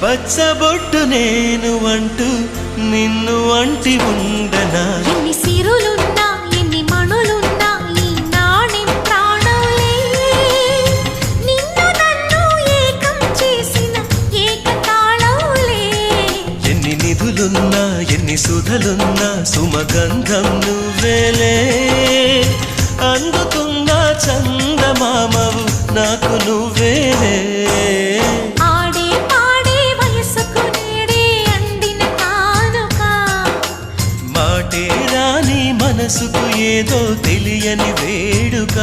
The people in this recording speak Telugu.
పచ్చబొట్టు నేను అంటూ నిన్ను అంటి ఉండనా ఎన్ని సిరులున్నా ఎన్ని మణులున్నా ఈ నాణెం ప్రాణంలే నిన్ను నన్ను ఏకం చేసిన ఏకతాళంలే ఎన్ని నిధులున్నా ఎన్ని సుధలున్నా సుమగంధం నువ్వేలే అందుతున్న చందమామవు నాకు నువ్వేలే ఆడే పాడే వయసుకు నేడే అందిన కానుక మాటే రాని మనసుకు ఏదో తెలియని వేడుక